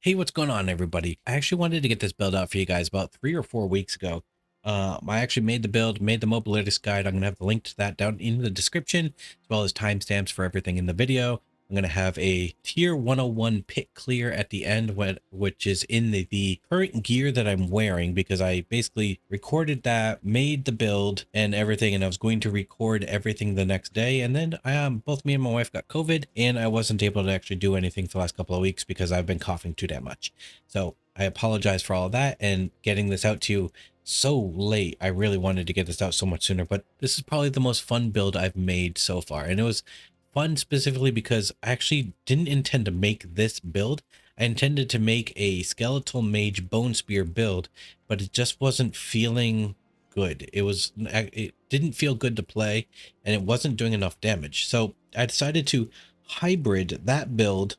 Hey, what's going on, everybody? I actually wanted to get this build out for you guys about 3 or 4 weeks ago. I actually made the build, made the mobilities guide. I'm going to have the link to that down in the description, as well as timestamps for everything in the video. I'm going to have a tier 101 pit clear at the end, which is in the current gear that I'm wearing, because I basically recorded that, made the build and everything, and I was going to record everything the next day. And then both me and my wife got COVID, and I wasn't able to actually do anything for the last couple of weeks because I've been coughing too damn much. So I apologize for all of that and getting this out to you so late. I really wanted to get this out so much sooner, but this is probably the most fun build I've made so far. And it was fun specifically because I actually didn't intend to make this build. I intended to make a skeletal mage bone spear build, but it just wasn't feeling good. It didn't feel good to play, and it wasn't doing enough damage. So I decided to hybrid that build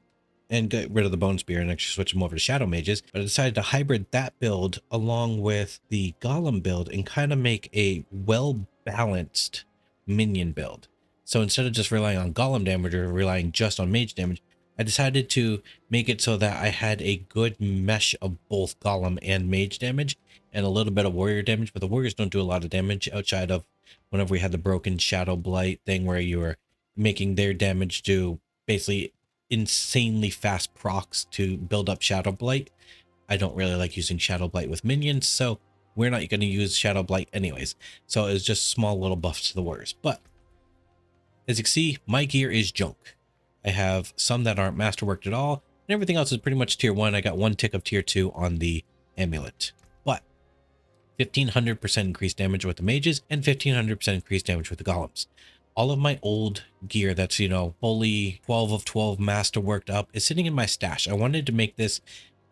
and get rid of the bone spear and actually switch them over to shadow mages. But I decided to hybrid that build along with the golem build and kind of make a well balanced minion build. So instead of just relying on golem damage or relying just on mage damage, I decided to make it so that I had a good mesh of both golem and mage damage and a little bit of warrior damage, but the warriors don't do a lot of damage outside of whenever we had the broken shadow blight thing where you were making their damage do basically insanely fast procs to build up shadow blight. I don't really like using shadow blight with minions, so we're not going to use shadow blight anyways. So it's just small little buffs to the warriors. But as you can see, my gear is junk. I have some that aren't masterworked at all, and everything else is pretty much tier 1. I got one tick of tier 2 on the amulet, but 1500% increased damage with the mages and 1500% increased damage with the golems. All of my old gear that's, fully 12 of 12 masterworked up is sitting in my stash. I wanted to make this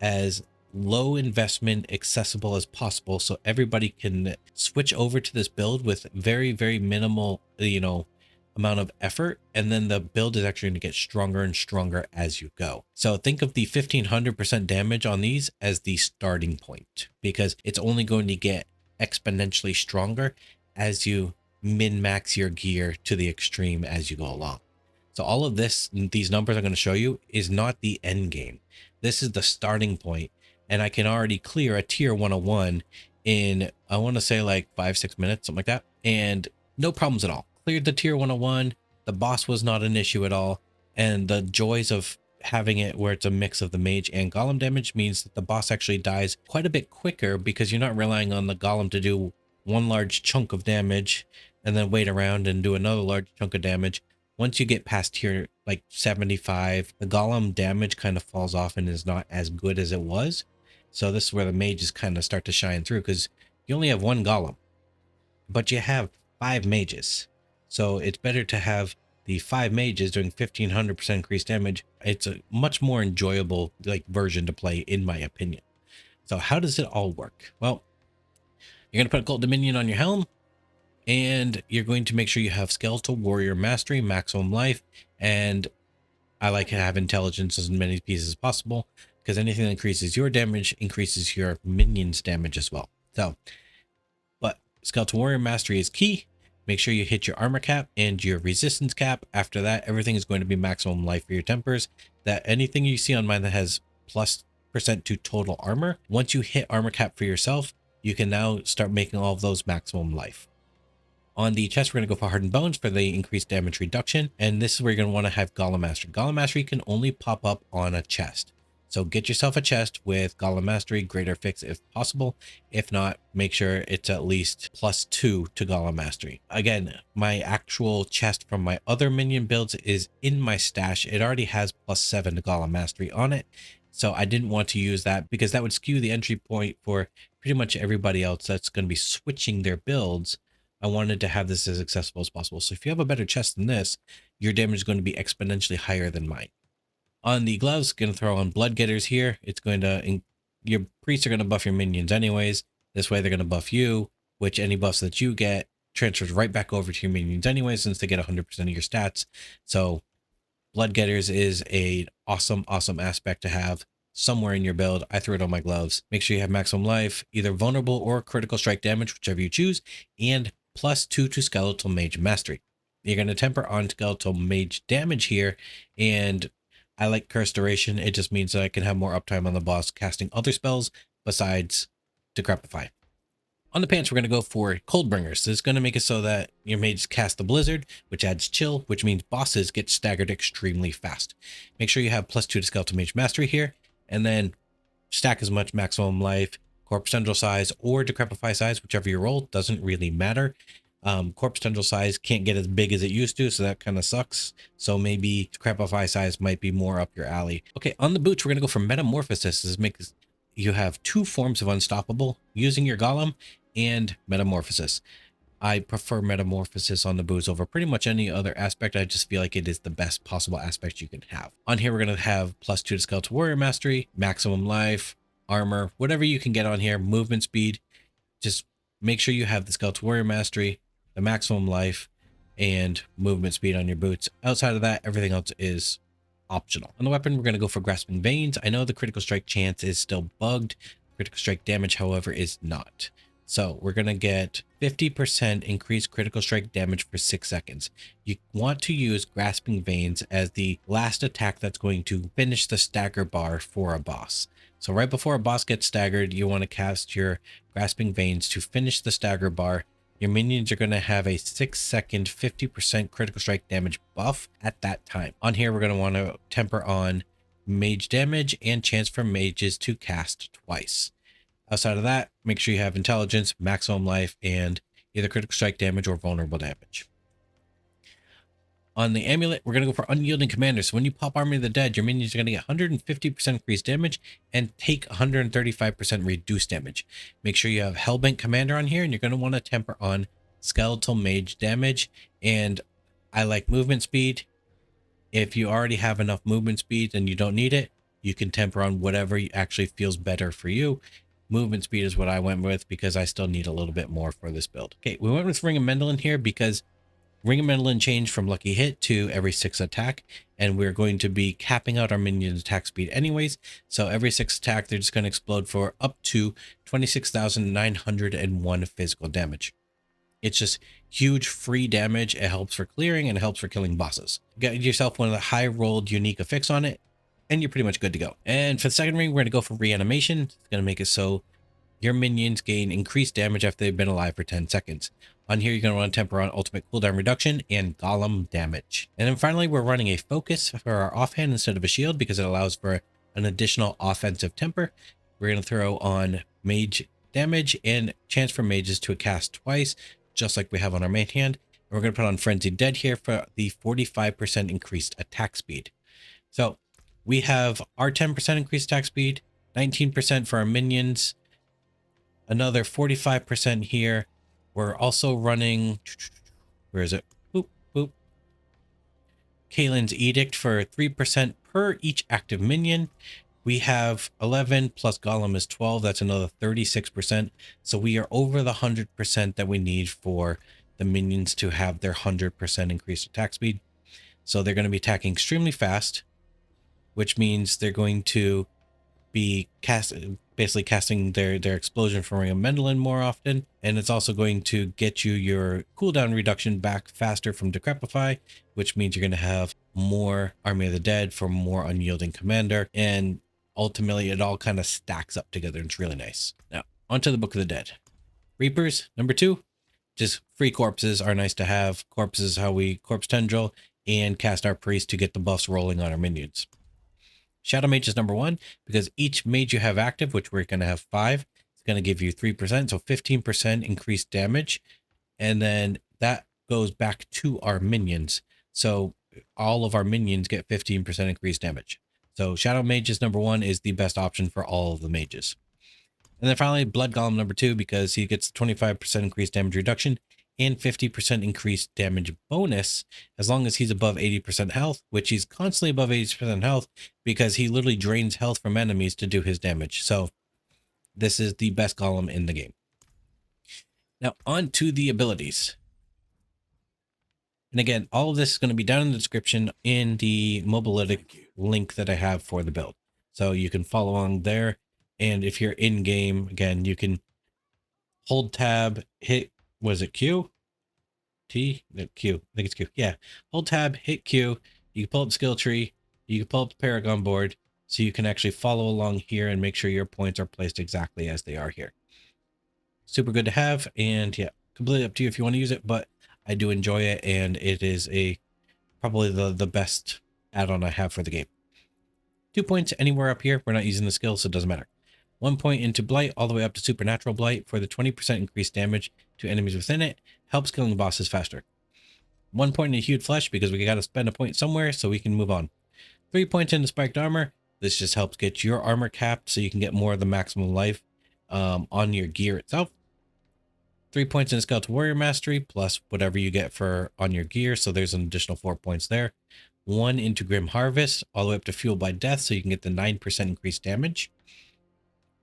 as low investment accessible as possible so everybody can switch over to this build with very, very minimal, amount of effort, and then the build is actually going to get stronger and stronger as you go. So think of the 1500% damage on these as the starting point, because it's only going to get exponentially stronger as you min-max your gear to the extreme as you go along. So all of these numbers I'm going to show you is not the end game. This is the starting point, and I can already clear a tier 101 in, I want to say, like 5-6 minutes, something like that, and no problems at all. Cleared the tier 101. The boss was not an issue at all, and the joys of having it where it's a mix of the mage and golem damage means that the boss actually dies quite a bit quicker, because you're not relying on the golem to do one large chunk of damage and then wait around and do another large chunk of damage. Once you get past tier like 75, the golem damage kind of falls off and is not as good as it was. So this is where the mages kind of start to shine through, because you only have one golem, but you have 5 mages. So it's better to have the 5 mages doing 1500% increased damage. It's a much more enjoyable version to play, in my opinion. So how does it all work? Well, you're going to put a Gold Dominion on your helm, and you're going to make sure you have Skeletal Warrior Mastery, maximum life, and I like to have intelligence as many pieces as possible, because anything that increases your damage increases your minions damage as well. So, but Skeletal Warrior Mastery is key. Make sure you hit your armor cap and your resistance cap. After that, everything is going to be maximum life for your tempers. That anything you see on mine that has plus % to total armor, once you hit armor cap for yourself, you can now start making all of those maximum life. On the chest, we're going to go for Hardened Bones for the increased damage reduction. And this is where you're going to want to have Golem Mastery. Golem Mastery can only pop up on a chest. So get yourself a chest with Golem Mastery, greater fix if possible. If not, make sure it's at least +2 to Golem Mastery. Again, my actual chest from my other minion builds is in my stash. It already has +7 to Golem Mastery on it. So I didn't want to use that, because that would skew the entry point for pretty much everybody else that's going to be switching their builds. I wanted to have this as accessible as possible. So if you have a better chest than this, your damage is going to be exponentially higher than mine. On the gloves, going to throw on Blood Getters here. It's going to, your priests are going to buff your minions anyways. This way they're going to buff you, which any buffs that you get transfers right back over to your minions anyway, since they get 100% of your stats. So Blood Getters is a awesome aspect to have somewhere in your build. I threw it on my gloves. Make sure you have maximum life, either vulnerable or critical strike damage, whichever you choose, and +2 to Skeletal Mage Mastery. You're going to temper on Skeletal Mage damage here, and I like curse duration. It just means that I can have more uptime on the boss casting other spells besides Decrepify. On the pants, we're going to go for Coldbringers. So it's going to make it so that your mages cast the Blizzard, which adds chill, which means bosses get staggered extremely fast. Make sure you have +2 to Skeletal Mage Mastery here, and then stack as much maximum life, Corpse Tendril size, or Decrepify size, whichever you roll, doesn't really matter. Corpse Tendril size can't get as big as it used to, so that kind of sucks. So maybe Decrepify size might be more up your alley. Okay, on the boots, we're going to go for Metamorphosis. This makes you have 2 forms of Unstoppable using your Golem and Metamorphosis. I prefer Metamorphosis on the boots over pretty much any other aspect. I just feel like it is the best possible aspect you can have. On here, we're going to have +2 to Skeletal Warrior Mastery, maximum life, armor, whatever you can get on here, movement speed. Just make sure you have the Skeletal Warrior Mastery, the maximum life, and movement speed on your boots. Outside of that, everything else is optional. On the weapon, we're going to go for Grasping Veins. I know the critical strike chance is still bugged. Critical strike damage, however, is not. So we're going to get 50% increased critical strike damage for 6 seconds. You want to use Grasping Veins as the last attack that's going to finish the stagger bar for a boss. So right before a boss gets staggered, you want to cast your Grasping Veins to finish the stagger bar. Your minions are going to have a 6-second 50% critical strike damage buff at that time. On here, we're going to want to temper on mage damage and chance for mages to cast twice. Outside of that, make sure you have intelligence, maximum life, and either critical strike damage or vulnerable damage. On the amulet, we're going to go for Unyielding Commander. So when you pop Army of the Dead, your minions are going to get 150% increased damage and take 135% reduced damage. Make sure you have Hellbent Commander on here, and you're going to want to temper on Skeletal Mage damage. And I like movement speed. If you already have enough movement speed and you don't need it, you can temper on whatever actually feels better for you. Movement speed is what I went with because I still need a little bit more for this build. Okay, we went with Ring of Mendelin here because Ring of Mendelin changed from Lucky Hit to every 6 attack, and we're going to be capping out our minions' attack speed anyways. So every 6 attack, they're just going to explode for up to 26,901 physical damage. It's just huge free damage. It helps for clearing and it helps for killing bosses. Get yourself one of the high rolled unique effects on it, and you're pretty much good to go. And for the second ring, we're going to go for Reanimation. It's going to make it so your minions gain increased damage after they've been alive for 10 seconds. On here, you're going to want to temper on ultimate cooldown reduction and golem damage. And then finally, we're running a focus for our offhand instead of a shield because it allows for an additional offensive temper. We're going to throw on mage damage and chance for mages to cast twice, just like we have on our main hand. And we're going to put on Frenzied Dead here for the 45% increased attack speed. So we have our 10% increased attack speed, 19% for our minions, another 45% here. We're also running, where is it? Boop, boop. Kalen's Edict for 3% per each active minion. We have 11 plus Golem is 12. That's another 36%. So we are over the 100% that we need for the minions to have their 100% increased attack speed. So they're going to be attacking extremely fast, which means they're going to be basically casting their explosion from Ring of Mendelin more often. And it's also going to get you your cooldown reduction back faster from Decrepify, which means you're going to have more Army of the Dead for more Unyielding Commander. And ultimately, it all kind of stacks up together. And it's really nice. Now, onto the Book of the Dead. Reapers, number 2. Just free corpses are nice to have. Corpses, how we Corpse Tendril and cast our priest to get the buffs rolling on our minions. Shadow Mage is number 1 because each mage you have active, which we're going to have 5, is going to give you 3%. So 15% increased damage. And then that goes back to our minions. So all of our minions get 15% increased damage. So Shadow Mage is number 1 is the best option for all of the mages. And then finally, Blood Golem number 2 because he gets 25% increased damage reduction and 50% increased damage bonus as long as he's above 80% health, which he's constantly above 80% health because he literally drains health from enemies to do his damage. So this is the best golem in the game. Now on to the abilities. And again, all of this is going to be down in the description in the Mobilytic link that I have for the build. So you can follow along there. And if you're in game, again, you can hold tab, hit, was it Q? T? No, Q. I think it's Q. Yeah. Hold tab, hit Q. You can pull up the skill tree. You can pull up the Paragon board so you can actually follow along here and make sure your points are placed exactly as they are here. Super good to have, and yeah, completely up to you if you want to use it, but I do enjoy it, and it is probably the best add-on I have for the game. 2 points anywhere up here. We're not using the skill, so it doesn't matter. 1 point into Blight all the way up to Supernatural Blight for the 20% increased damage to enemies within it. Helps killing bosses faster. 1 point into Hued Flesh because we got to spend a point somewhere so we can move on. 3 points into Spiked Armor. This just helps get your armor capped so you can get more of the maximum life on your gear itself. 3 points in Skeletal Warrior Mastery plus whatever you get for on your gear. So there's an additional 4 points there. 1 into Grim Harvest all the way up to Fueled by Death so you can get the 9% increased damage.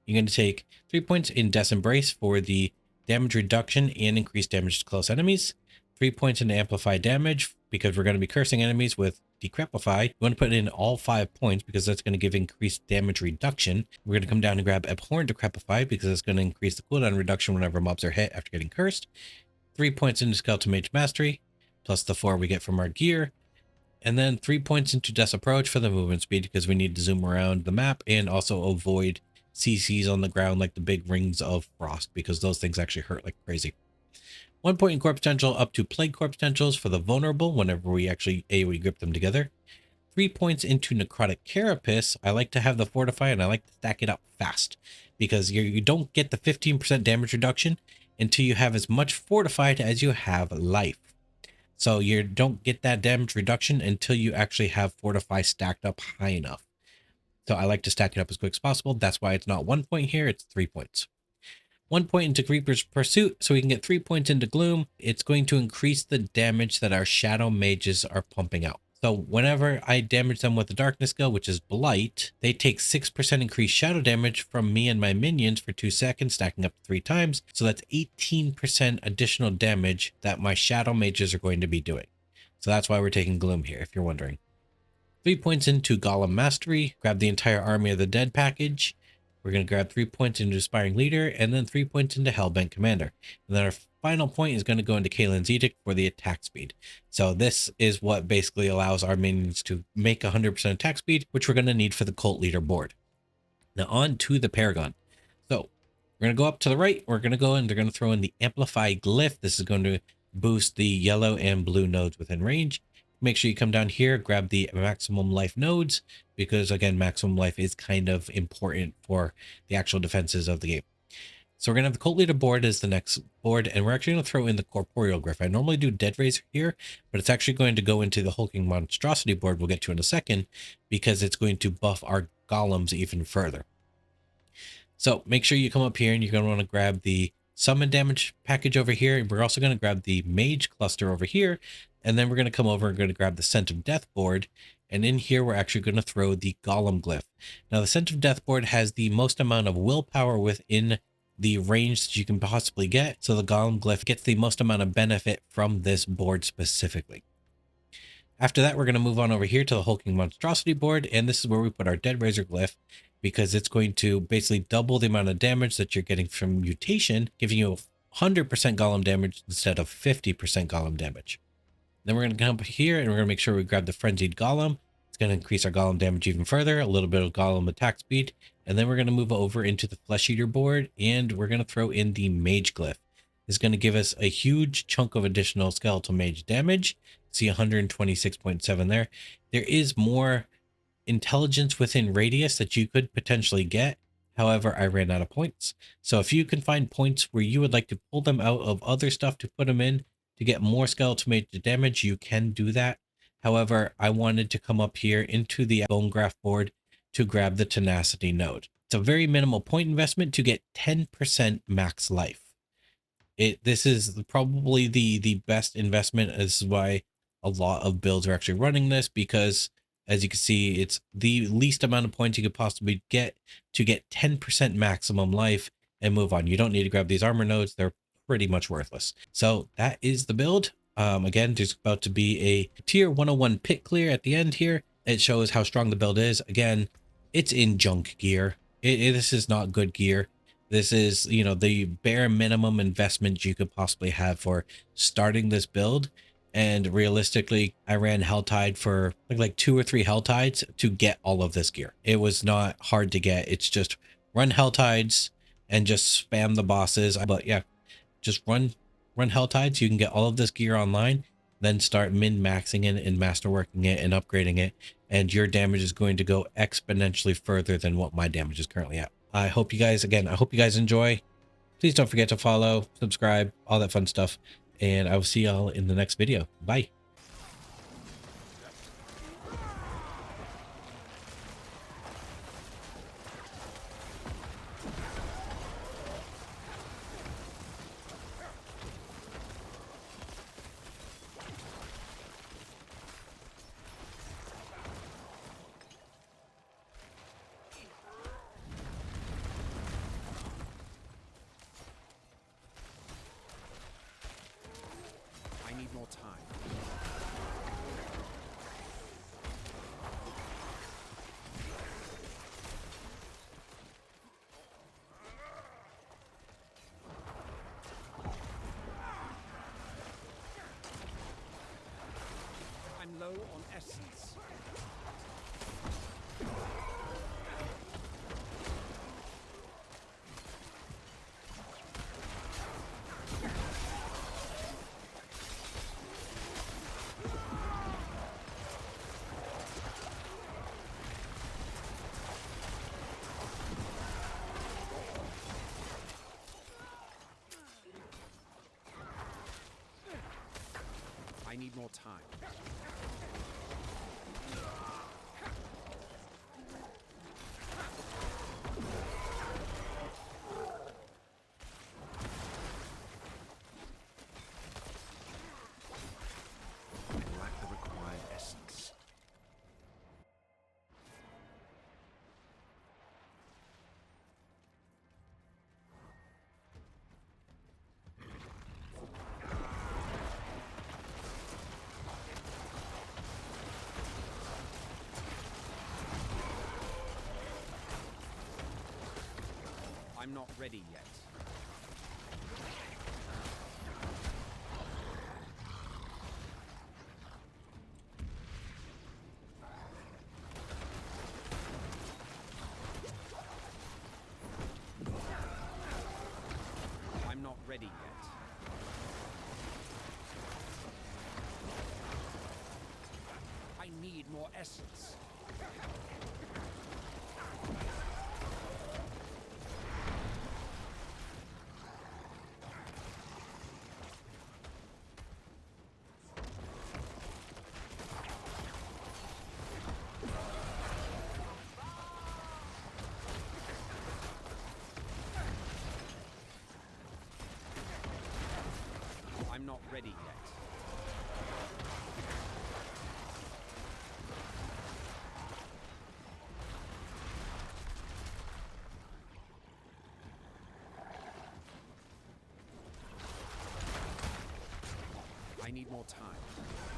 You're going to take 3 points in Death's Embrace for the damage reduction and increased damage to close enemies. 3 points in Amplify Damage because we're going to be cursing enemies with Decrepify. You want to put in all 5 points because that's going to give increased damage reduction. We're going to come down and grab Abhorrent Decrepify because it's going to increase the cooldown reduction whenever mobs are hit after getting cursed. 3 points into Skeletal Mage Mastery plus the 4 we get from our gear. And then 3 points into Death's Approach for the movement speed because we need to zoom around the map and also avoid CCs on the ground like the big rings of frost because those things actually hurt like crazy. 1 point in Core Potential up to Plague Core Potentials for the vulnerable whenever we actually AoE grip them together. 3 points into Necrotic Carapace. I like to have the Fortify and I like to stack it up fast because you don't get the 15% damage reduction until you have as much Fortified as you have life. So you don't get that damage reduction until you actually have Fortify stacked up high enough. So I like to stack it up as quick as possible. That's why it's not 1 point here, it's 3 points. 1 point into Creeper's Pursuit, so we can get 3 points into Gloom. It's going to increase the damage that our Shadow Mages are pumping out. So whenever I damage them with the Darkness skill, which is Blight, they take 6% increased shadow damage from me and my minions for 2 seconds, stacking up to 3 times. So that's 18% additional damage that my Shadow Mages are going to be doing. So that's why we're taking Gloom here, if you're wondering. 3 points into Golem Mastery, grab the entire Army of the Dead package. We're going to grab 3 points into Aspiring Leader and then 3 points into Hellbent Commander. And then our final point is going to go into Kaelin's Edict for the attack speed. So this is what basically allows our minions to make 100% attack speed, which we're going to need for the Cult Leader board. Now on to the Paragon. So we're going to go up to the right. We're going to go and they're going to throw in the Amplify Glyph. This is going to boost the yellow and blue nodes within range. Make sure you come down here, grab the maximum life nodes, because again, maximum life is kind of important for the actual defenses of the game. So we're going to have the Cult Leader board as the next board, and we're actually going to throw in the Corporeal Glyph. I normally do Dead Razor here, but it's actually going to go into the Hulking Monstrosity board we'll get to in a second, because it's going to buff our golems even further. So make sure you come up here and you're going to want to grab the Summon Damage package over here. We're also going to grab the Mage Cluster over here. And then we're going to come over and going to grab the Scent of Death board. And in here, we're actually going to throw the Golem Glyph. Now, the Scent of Death board has the most amount of willpower within the range that you can possibly get. So the Golem Glyph gets the most amount of benefit from this board specifically. After that, we're going to move on over here to the Hulking Monstrosity board. And this is where we put our Dead Razor Glyph, because it's going to basically double the amount of damage that you're getting from mutation, giving you 100% golem damage instead of 50% golem damage. Then we're going to come up here and we're going to make sure we grab the Frenzied Golem. It's going to increase our golem damage even further, a little bit of golem attack speed. And then we're going to move over into the Flesh Eater board and we're going to throw in the Mage Glyph. This is going to give us a huge chunk of additional skeletal mage damage. See 126.7 there. There is more intelligence within radius that you could potentially get. However, I ran out of points. So if you can find points where you would like to pull them out of other stuff to put them in to get more skeletal mage damage, you can do that. However, I wanted to come up here into the Bone Graft board to grab the Tenacity node. It's a very minimal point investment to get 10% max life. This is probably the best investment. This is why a lot of builds are actually running this, because as you can see, it's the least amount of points you could possibly get to get 10% maximum life and move on. You don't need to grab these armor nodes. They're pretty much worthless. So that is the build. Again, there's about to be a tier 101 pit clear at the end here. It shows how strong the build is. Again, it's in junk gear. This is not good gear. This is, the bare minimum investment you could possibly have for starting this build. And realistically, I ran Helltide for like 2 or 3 Helltides to get all of this gear. It was not hard to get. It's just run Helltides and just spam the bosses. But yeah, just run Helltides. You can get all of this gear online, then start min-maxing it and masterworking it and upgrading it. And your damage is going to go exponentially further than what my damage is currently at. I hope you guys, again, I hope you guys enjoy. Please don't forget to follow, subscribe, all that fun stuff. And I will see y'all in the next video. Bye. I need more time. I'm low on essence. I need more time. I lack the required essence. I'm not ready yet. I'm not ready yet. I need more essence. I'm not ready yet. I need more time.